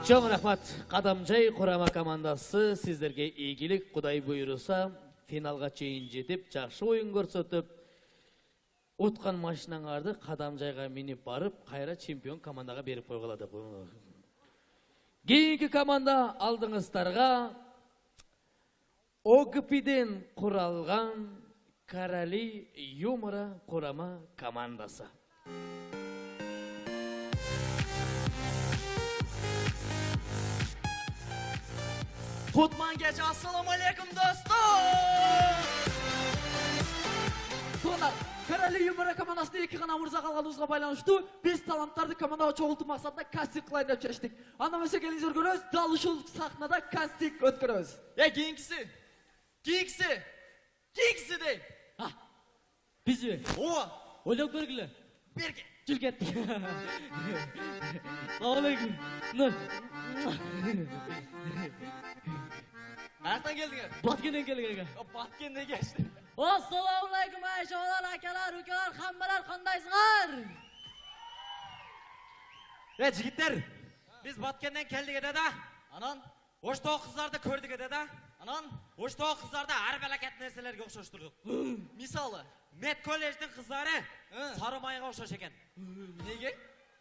Чоң рахмат. Кадамжай Курама командасы сиздерге ийгилик, Кудай буйруса, финалга чейин жетип, жакшы оюн көрсөтүп, уткан машинаңарды Кадамжайга минип барып, кайра чемпион командага берип койгула деп. Кийинки команда алдыңыздарга ОГП'ден куралган Карали Юмора Курама командасы. Kutman gece, assalamu alaikum dostlar. Сонда, Карали Юмора командасында екі ғана мырза қалғанымызға байланышты, біз таланттарды командаға чоғылту мақсатында кастинг қылайын деп шештік. Анда мәсе келіңіздер көріңіз, дал ушул сахнада кастинг өткөрөбүз. Кейиnkisi dey. Biz mi? О, Ойлап көргілі. берге. Жүр кетті. Алейкум. Нұр. Қаяқтан келдіңер? Баткеннен келген. Баткенде geçti. Assalamu alaikum ayşalar, akalar, ukalar, hammalar, qandaysыңар? Жігіттер, biz Batkenden keldik edede. Anan, oştoğu kızlarda kördük edede. Anan, oştoğu kızlarda her belaket nerselerge okşoşturduk. Misalı, Met Kolej'in kızları sarı mayga okşoş eken. Nege?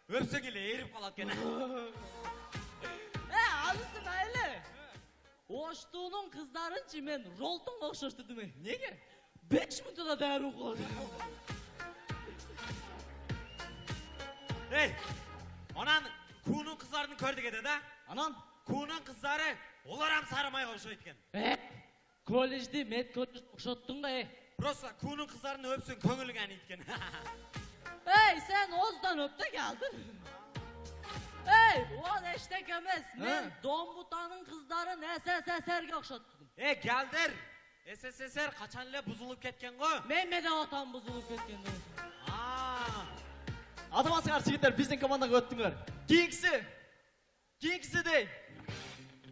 Öpsün ile erip kalat gene. Alısın öyle. Oştuğunun kızlarınca men roltun okşoşturdum. Nege? 5 minutda değer okuladı. Hey, anan kuğunun kızlarını kördük edede. Anan, kuğunun kızları olar hem sarı mayga okşoş etken. Kolejde Met Kolej okşottun da Prosta kuğunun kızlarını öpsün köngülgen etken. Hey sen Oz'dan öp de geldin. Hey o eştek emez. Men Dombutan'ın kızlarını SSSR'ge okşotturdum. Geldir. SSSR kaçanla buzulup ketken go. Men Medavatan buzulup ketken. Атамасыңар жігіттер, біздің командаға өттіңдер. Кейіnkісі dey.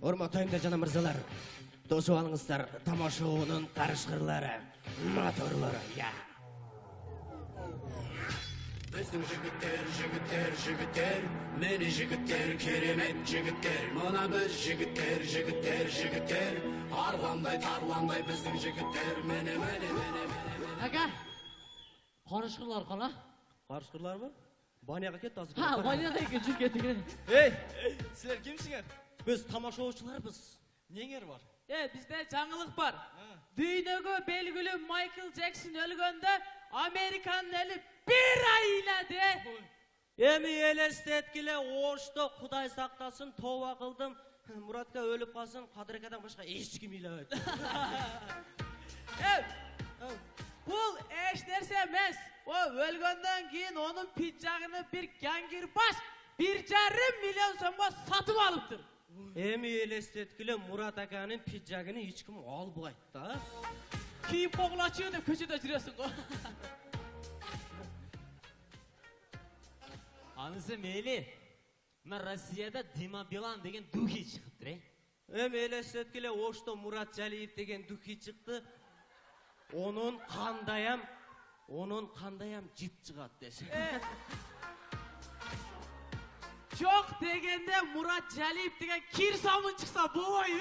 Урматтайымдар жана мырзалар. Тосуп алыңыздар тамашоонун карышкырлары, моторлору. Біздің жігіттер, мені жігіттер, керемет жігіттер. Мына біз жігіттер, тарландай біздің жігіттер, мені. Aka, karışkırlar kala. Карышкырлар бар? Баняга кетти азыр. Ha, banyaga ekan жүрүп кеттик. Сілер кімсіңер? Биз тамашоочуларбыз. Неңер бар? Bizde жаңылык бар. Düynөгө белгилүү Майкл Джексон өлгөндө Американын эли bir ay иледи. Эми элестеткиле Ошто Кудай сактасын, тооба кылдым. Muratка өлүп калсын, Кадырекадан башка эч ким илебейт. Бул эч нерсе эмес. O өлгөндөн кийин онун пиджагыны bir гангирбаш 1,5 миллион сомго сатып алыптыр. Эми элестеткиле Мурат аканын пиджагын эч ким албайт да. Кийип коглачу деп көчөдө жүрөсүң го. Анысы мейли. Мына Россияда Дима Билан деген духи чыгыптыр, Эми элестеткиле Ошто Мурат Жалиев деген духи чыкты. Онун кандайам жит чыгат десе. Çok degende Murat Jalip деген кир сомун чыкса болбойбу.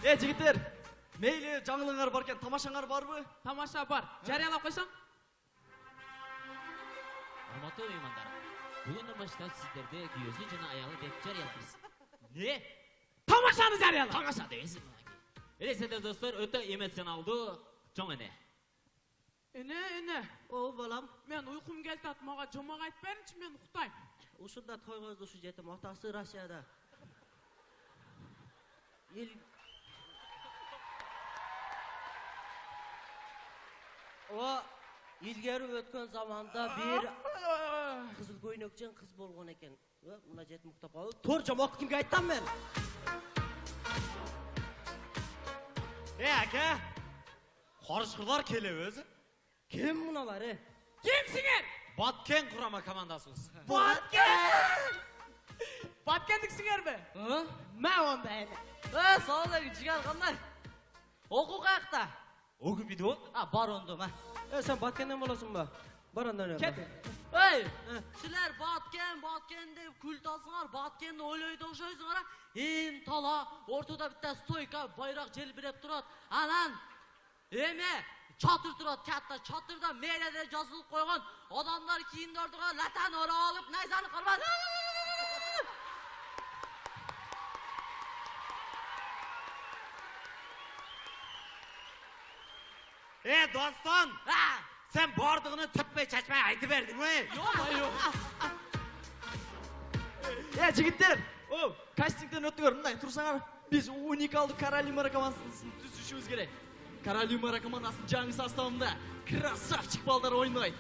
Жігіттер, мейлі жаңылыңар баркен, тамашаңар бар бы? Тамаша бар. Жарыялап койсоң? Урматтуу меймандар, бүгүндөн баштап сиздерде күйөөсү жана аялы деп жарыяlayбыз. Не? Тамашаны жарыяла. Тамаша дейсиз мынакей. Элестетиңиздер достор, өтө эмоционалдуу чоң эне. Эне. О балам, Мен уйкум келтат, мага жомок айтып беринчи, мен уктайм. ушунда тойгозду ушу жетим атасы Россияда. Илгери өткөн заманда бир кызыл көйнөкчөн кыз болгон экен. Мына жетим уктап калды. Тор жомок кимге айттам мен? Ака, карышкырлар келе өзү. Ким муналар, Кимсиңер? Баткен Курама командасыбыз. Баткендиксиңерби? Мен онда эле. Sağ ol, Cigan kanlar. Oku kayakta. Ogu bidu. Бар ондым, Sen Batkenden bolasın ba? Бар ondan Ket. Ey, Sizler Batken dep kült alsınlar, Batken'de oylaydı oşoysunlar. Hem tala, ortada bitta stoyka, bayrak jelbirep turat. Anan, eme, çatır turat, katta çatırda meylede жазылып koygan adamlar kiyindorduğa latan ora alıp nayzanı kırmaz. Doston! Sen bardığını tüpme çeçmeye aydı verdin mi? Yok. Ya jigitler, кастингден өттүңөр, мындай турсаңар. Биз уникалдуу Каролина командасын түзүшүбүз керек. Каролина командасынын жаңы составында красавчик балдар ойнойт.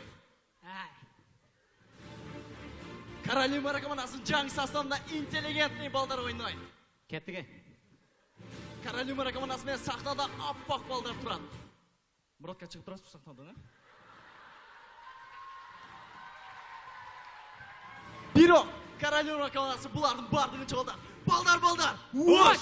Каролина командасынын жаңы составында интеллигентный балдар ойнойт. Кеттіге. Каролина командасы менен сахнада аппак балдар турат. Muratка чыгып турасыз сахнадан, Бирок Каролина командасы булардын бардыгын чогултат. Балдар! Уш!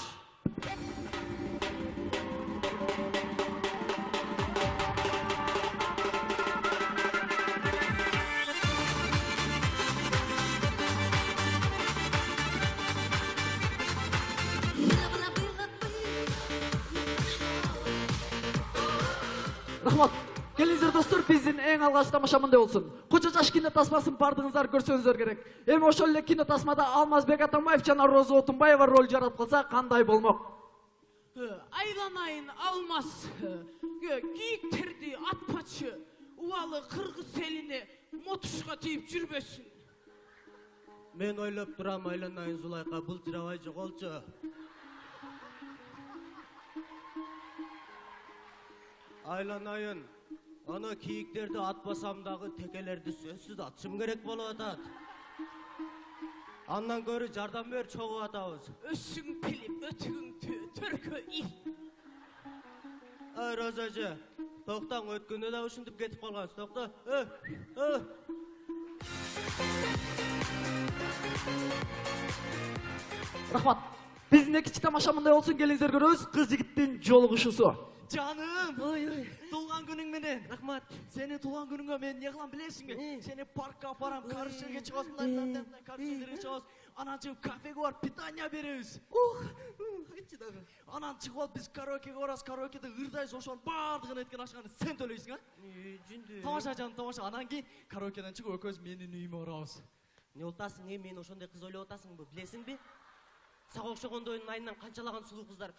Рахмат. Келиңиздер достор, биздин эң алгач тамашамындай болсун. Кочо жаш кино тасмасын бардыгыңыздар көрсөңүздөр керек. Эми ошол эле кино тасмада Алмазбек Атамбаев жана Роза Отунбаева роль жарат калса кандай болмок? Айланайын алмас, кийиктерди атпачы, убалы кыргыз элине мотушка тийип жүрбөсүн. Men oylap turam aylanayın Zulayqa, былжырабай жоголчу. Aylanayın, ana kiyiklerdi atbasamdagı tekelерди сөзсүз atışım gerek болуп атат. Андан көрі жардам бер чогуп атабыз. Өссүң пилип, өтүгүң төркө ил. Ай Розажы, тоқтаң өткөнде да ушинтип кетип калгансыз, токто. Рахмат. Биздин экинчи тамашамындай болсун, келиңиздер көрөбүз кыз жигиттин жолугушуусу. Жаным, туулган күнүң менен. Рахмат. Сени туулган күнүңгө мен эмне кылам билесиңби? Сени паркка апарам, карышерге чыгабыз, мындай карышерге чыгабыз. Анан чыгып кафеге барып питание беребиз. Айтчы дагы. Анан чыгып алып биз караокеге барабыз, караокеде ырдайбыз, ошонун баардыгын эткен ашканы сен төлөйсүң, Жүндү. Тамаша жаным, тамаша. Анан кийин караокеден чыгып экөөбүз менин үйүмө барабыз. Не отасың, мен ошондой кыз ойлоп атасыңбы, билесиңби? Сага окшогондойдун айынан канчалаган сулуу кыздар.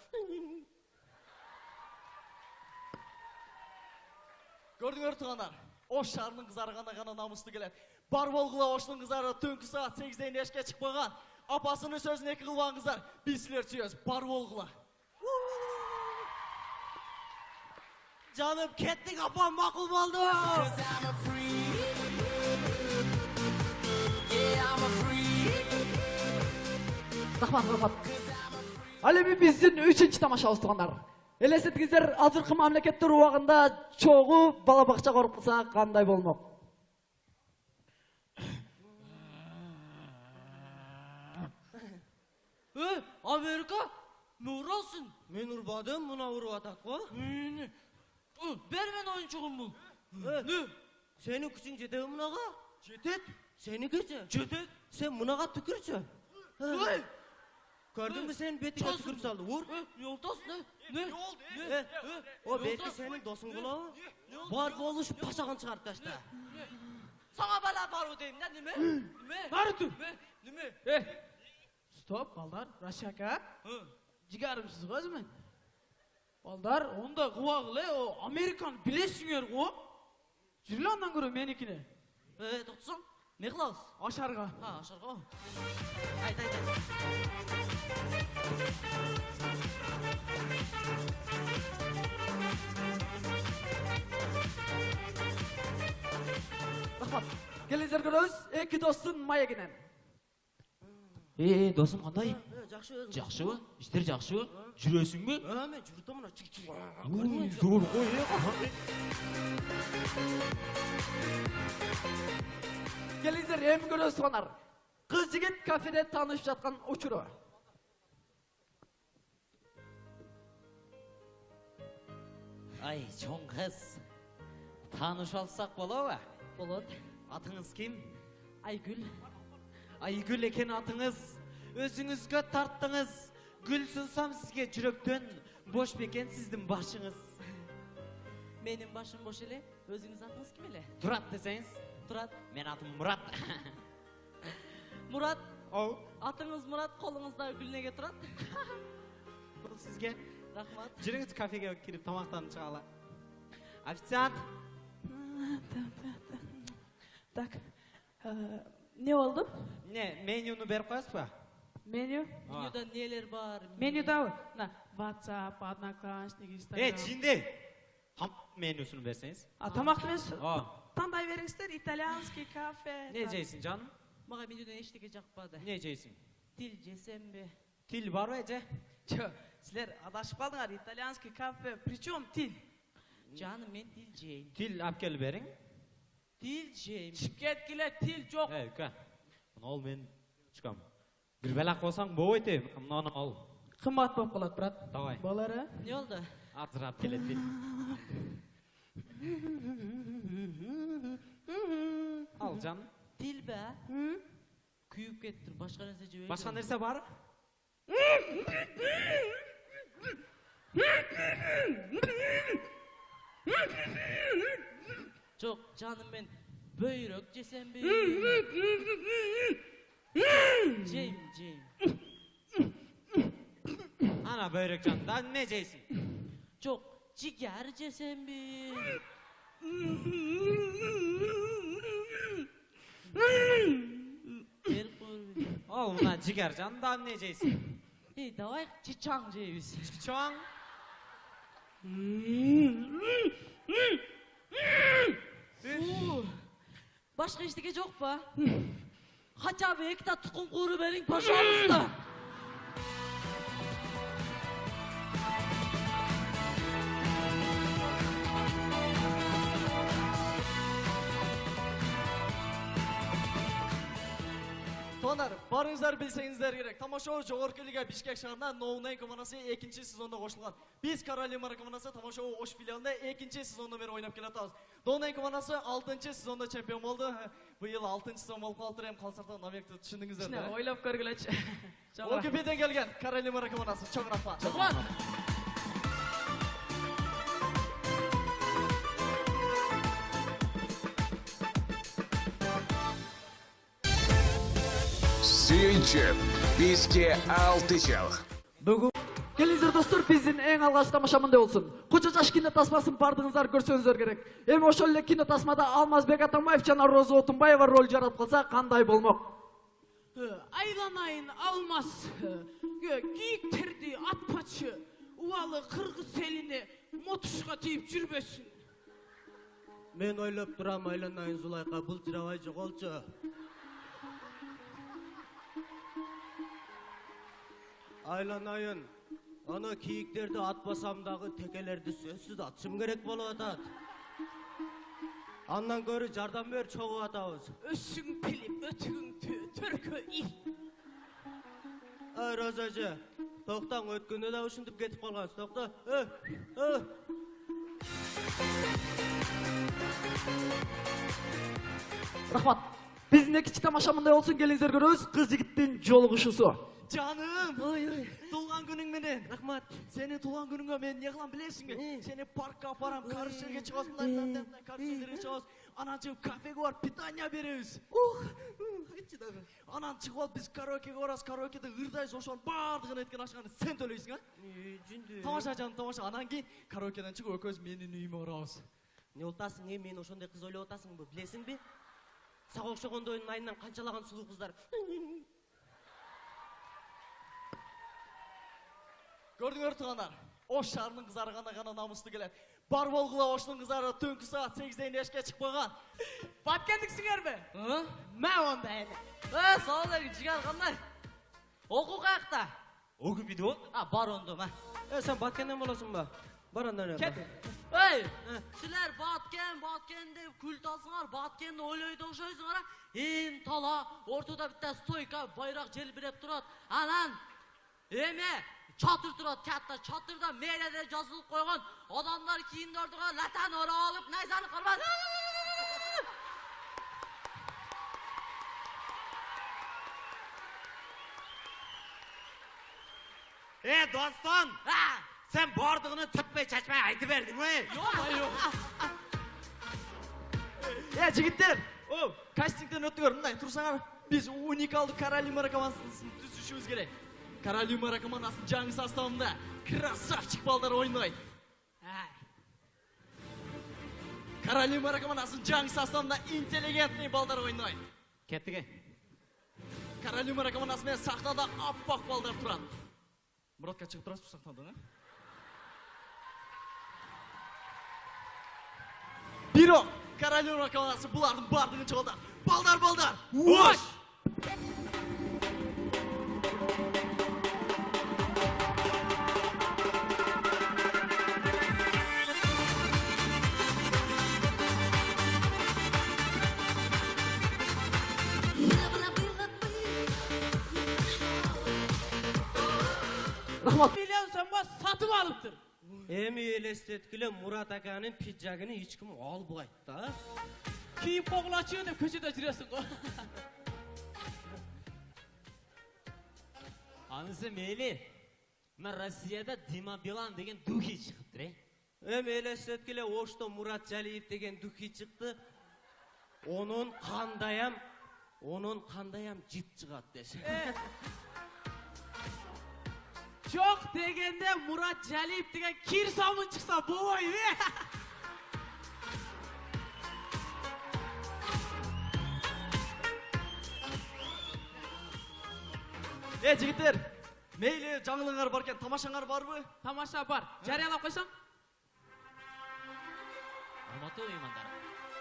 Көрдүңөр туугандар, Ош шаарынын кыздары гана намыстуу келет. Бар болгула Оштун кыздары түнкү саат 8-ден эшикке чыкпаган. Апасынын сөзүн эки кылган кыздар. Биз силер сүйөбүз. Бар болгула. Жаным, кеттик апам, макул болду. Рахмат. Ал эми биздин 3-чү тамашабыз туугандар. Элестетиңиздер, азыркы мамлекеттер убагында чогуу бала бакча коруп калса кандай болмок? Америка, не уралсың? Мен урбадым, мына уруп атат го. Бер мен оюнчугум бул. Сенин күчүң жетеби мунага? Жетет. Сеникичи? Жетет. Сен мунага түкүрчү. Көрдүңбү, сен бетиңе түкүрүп салды. Ур. Жолтосун. Не? О, белки сенин досуң болобу? Бар болуш пашаган чыгарып ташта. Сага бала барбы дейм да, неме? Бары тур. Неме? Стоп, балдар, Рашака. Жигарымсыз го өзүмөн. Балдар, онда кубагыле, о Американы билесиңер го? Жүрүлө андан көрө меникине. Токтосоң, не кылабыз? Ашарга. Ашарга. Айт. Рахмат. Келиңиздер көрөбүз, эки достун маегинен. Досым кандай? Жакшы өзүң. Жакшыбы? Иштер жакшыбы? Жүрөсүңбү? Мен жүрүп мына чик. Зор кой. Келиңиздер, эми көрөбүз туугандар. Кыз жигит кафеде таанышып жаткан учуру. Ай, чоң қыз. Таныш алсақ бола ба? Болады. Атыңыз кім? Айгүл. Айгүл екен атыңыз. Өзіңізге тарттыңыз. Гүл сұнсам сізге жүректен, бош бекен сіздің башыңыз. Менің башым бош еле. Өзіңіз атыңыз кім еле? Тұрат десеңіз? Тұрат. Мен атым Мұрат. Мұрат. Оу, Атыңыз Мұрат, қолыңызда гүл неге тұрады? бұл сізге. Рахмат. Жүріңіз кафеге кіріп тамақтанып шығала. Официант. Так, не oldu? Не, менюны беріп қойасыз ба? Меню? Менюда нелер бар? Менюда на WhatsApp, Одноклассник, Instagram. Жинде. Менюсін берсеңіз. Тамақты мен таңдай беріңіздер, итальянский кафе. Не жейсің жаным? Маған менюдан ештеңе жақпады. Не жейсің? Тил жесем бе? Тил бар ба же? Жо, сілер адашып қалдыңар, итальянский кафе, причем тил. Жаным, мен тил жейм. Тил әпкелі берің. Тил жейм. Шықет келе тил жоқ. Өка. Ол мен шықам. Bir belak olsan bu öte, onu al. Қымбат болып қалады, брат. Давай. Балары? Не oldu? Атырап келеді. Ал жаным. Тил бе? Күйіп кеттір, башқа нәрсе жебейді. Başka neresi var? Жоқ, жаным, мен бөйрөк жесем бе? Жейм. Ana börek canım. Daha ne yiyeceksin? Жоқ, жигер жесем бе? Беріп қойыр. Al buna ciğer canım. Daha ne yiyeceksin? Ей, давай чичаң жейбіз. Çoğan. Башқа ештеңе жоқ па? Хотя бы екі тұқым қуыры берің, пожалуйста. Тонар, барыңыздар білсеңіздер керек. Тамашоу жоғарғы лига Бишкек шаарында Ноунай командасы 2-ші сезонда қосылған. Біз Королевмар командасы Тамашоу Ош филиалында 2-ші сезонда бері ойнап келатабыз. Ноунай командасы 6-ші сезонда чемпион болды. Биыл 6-ші сезон болып қалдыр, қалсартан намекті түсіндіңіздер. Шіне, ойлап көргілечі. Ол көпеден келген Королевмар командасы. Чоң рахмат. Сүйінші, бізге 6 жыл. Келіңіздер достар, біздің ең алғаш тамашамында болсын. Қоча жаш кино тасмасын бардыңыздар көрсеңіздер керек. Эми ошол эле кино тасмада Алмазбек Атамбаев жана Роза Отунбаева роль жарап калса кандай болмок? Айланайын алмас, кийиктерди атпачы, убалы кыргыз элине мотушка тийип жүрбөсүн. Мен ойлоп турам, Айланайын Зулайка былжырабай жоголчу. Айланайын, ана кийиктерді атпасамдағы текелерді сөзсіз атшым керек болуп атат. Андан көрі жардам бер чогуу атабыз. Өссүң пилип, өтүгүң төркө ил. Ай Розажы, тоқтаң өткөнде да ушинтип кетип калгансыз, токта. Рахмат. Биздин экинчи тамашамындай болсун, келиңиздер көрөбүз. Кыз жигиттин жолугушусу. Жаным, туулган күнүң менен. Рахмат. Сени туулган күнүңгө мен не кылам билесиңби? Сени паркка апарам, каршыга чыгасың, мындай каршыга чыгасың. Анан чыгып кафеге барып питание беребиз. Айтчы дагы. Анан чыгып алып биз караокеге барабыз, караокеде ырдайбыз, ошонун баардыгын эткени ашканы сен төлөйсүң, а? Жүндү. Тамаша жаным, тамаша. Анан кийин караокеден чыгып экөөбүз менин үйүмө барабыз. Не отасың, мен ошондой кыз ойлоп атасыңбы, билесиңби? Сага окшогондойдун айынан канчалаган сулуу кыздар. Көрдүңөр туугандар, Ош шаарынын кыздары гана намыстуу келет. Бар болгула Оштун кыздары түнкү саат 8-ден эшикке чыкпаган. Баткендиксиңерби? Мә онда эле. Салам алейкум, жигер кандай? Окуу каякта? Oku bir de o. Бар ондо, ма. Sen Batkenden болосуң ба? Бар андан Кет. Эй, силер Баткен деп күл тасыңар, Баткенди ойлойд окшойсуңар. Эң тала, ортодо битте стойка, байрак желбиреп турат. Анан эме çatır turadi, katta çatırda meylede жазылып qo'ygan odamlar kiyimdordiga latan o'rab olib, nayzani qilmadi. Doston, Ha! sen bordığını tutmay çaçmay aytib berding mi? Yo'q. Jigitlar, kastingdan o'tdilar. Bunday tursanglar, biz unikaldi Karolina komandasini tuzishimiz kerak. Karolina komandasi jangi sostavida krasavchik baldar o'ynaydi. Karolina komandasi jangi sostavida intelligentniy baldar o'ynaydi. Ketdik. Karolina komandasi bilan sahnada oppoq baldar turadi. Muratga chiqib turasiz sahnadan, ha? Biroq Karolina komandasi bularning barligini chiqardi. Baldar. Vosh! Milyon sen bas satıp alıptır. Эми элестеткиле Мурат аканын пиджагын эч ким албайт да. Kiyip kokulaçıyor da köşede жүресің ғой. Anısı meyli. Mına Rossiyada Dima Bilan деген духи çıkıptır. Эми элестеткиле Ошто Мурат Жалиев деген духи чыкты. Onun kandayam жит чыгат десе. Çok degende Murat Jalip degen kir samın çıksa bu oy be. Jigitlar, meyli жаңылыңар бар екен, тамашаңар барбы? Tamaşa var. Жариялап қойсаң? Hurmatlı meymanlar.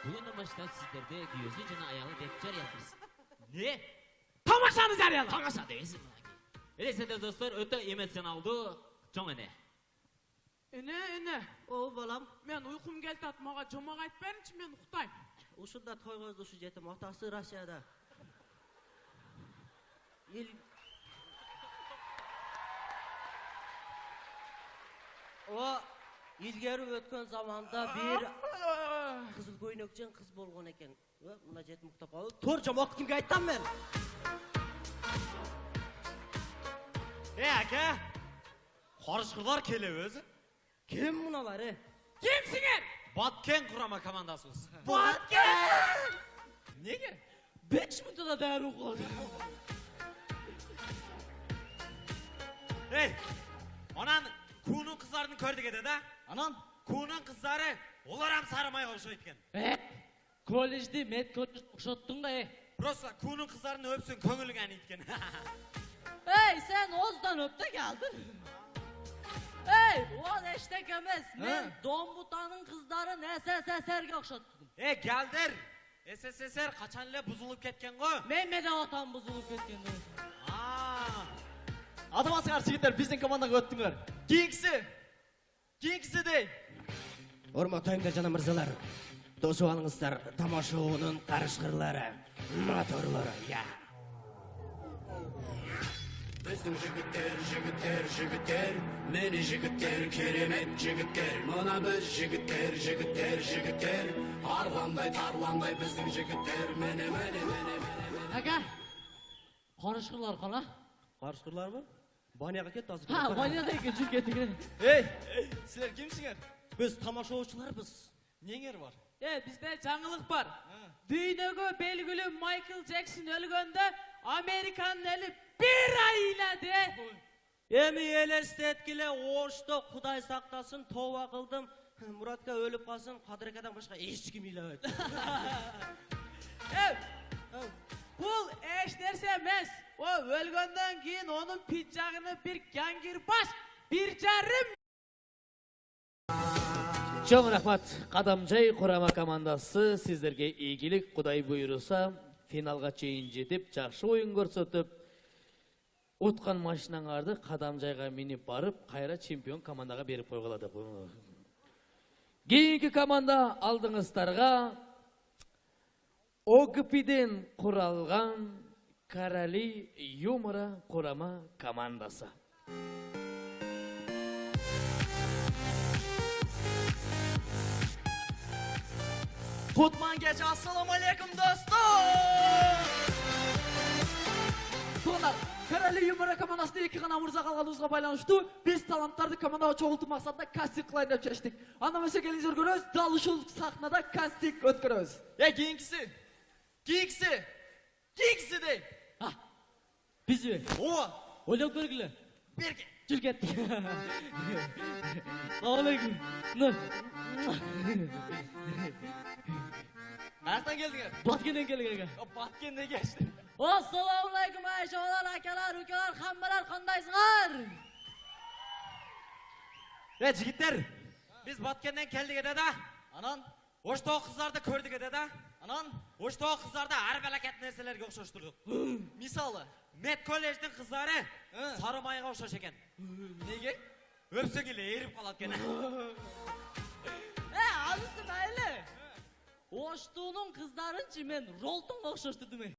Bugünden başlап sizlerde gözlü cana ayalı bekçer yapırız. Ne? Tamaşanı жариялап. Tamaşa deyilsin. Elesede dostlar öte emosionaldı. Çok öne. Ene. О, балам, Men uykum geldi atmağa jomak aytpayınçı men uktayım. ушунда тойгозду ушу жетим атасы Россияда. O ilgari o'tgan zamonda bir qizil ko'ynakchan qiz bo'lgan ekan. Va muna jet muqtab qoldi. To'r jamoat kimga aytdim men? Aka, qarışqılar kelib o'zi. Kim bunalar? Kimsiniz? Batken kurama komandasımız. Batken! Nega? 5 minutda dayar uqladi. Hey, anan kuğunun kızlarını gördük de. Anan, Kuğunun kızları olar ham sarımaya o'xshaydi ekan. Kollejde med kollej o'xshatding da. Просто kuğunun kızlarını öpsün ko'ngilga aytgan. Ey sen ozdan öp de geldin. Ey ulan eştek emas. Men Dombutanın kızlarını SSSR'ga o'xshatdim. Geldir. SSSR qachonlar buzilib ketgan go? Men Medavatam buzilib ketgan. адымасыңар жігіттер, біздің командаға өттіңдер. Кейінгісі дей. Hurmatayımda canım mırzalar. Dostu alыңыздар тамашоонун карышкырлары, моторлору, ya. Біздің жігіттер, мені жігіттер, керемет жігіттер. Мына біз жігіттер, арландай, тарландай біздің жігіттер, мені. Aka, qarışqırlar qala. Карышкырлар mı? Баняга кет азыр. Ha, Vanya'da ekan ketdik. Ей, силер кимсиңер? Biz тамашоочуларбыз. Неңер бар? Bizde жаңылық бар. Dünyögö belgili Michael Jackson ölgönde Amerikanın eli bir ay iledi. Эми элестеткиле Ошто Кудай сактасын, тооба кылдым. Muratga ölüp kalsın, Kadırka'dan başka hiç kim ilahı. Бұл еш нәрсе емес. O өлгөндөн кийин onun пиджагыны bir gangirbaş, bir жарым. Çok rahmat. Qadamjay Kurama komandası sizlerge iyilik Kuday buyursa finalga çeyin жетip, жақсы oyun көрсөтүп, отқан машинаңарды Qadamjayga minip барып, кайра чемпион командаға беріп койгулады. Кийинки команда алдыңыздарга OGP'den kuralgan Karali Yumura Kurama komandası. Futman gece assalamu alaikum dostum. Сонда Королі юмора командасында екі ғана мырза қалғанымызға байланышты біз таланттарды командаға чоғылту мақсатында кастинг қылайын деп шештік. Анда мәсе келіңіздер көріңіз, дал ушул сахнада кастинг өткөрөбүз. Кейінгісі dey. Biz mi? О, Oylap görgülü. берге. Жүр кеттік. Алейкум. Нұр. Ақтан келдіңер? Баткеннен келген. Баткенде geçti. Assalamu alaikum ayşolar, akalar, ukalar, hammalar qandaysыңар? Жігіттер, біз Баткеннен келдік еді да. Анан, Оштағы қыздарды көрдік еді да. анан, Оштағы қыздарды әр бәләкет нәрселерге ұқсастырдық. мисалы. Мед колледждің қыздары сары майға ұқсас екен. Неге? Өпсі келе еріп қалады екен. Anısı böyle. Oştuğunun kızlarınca ben Rolton'a okşaştırdım.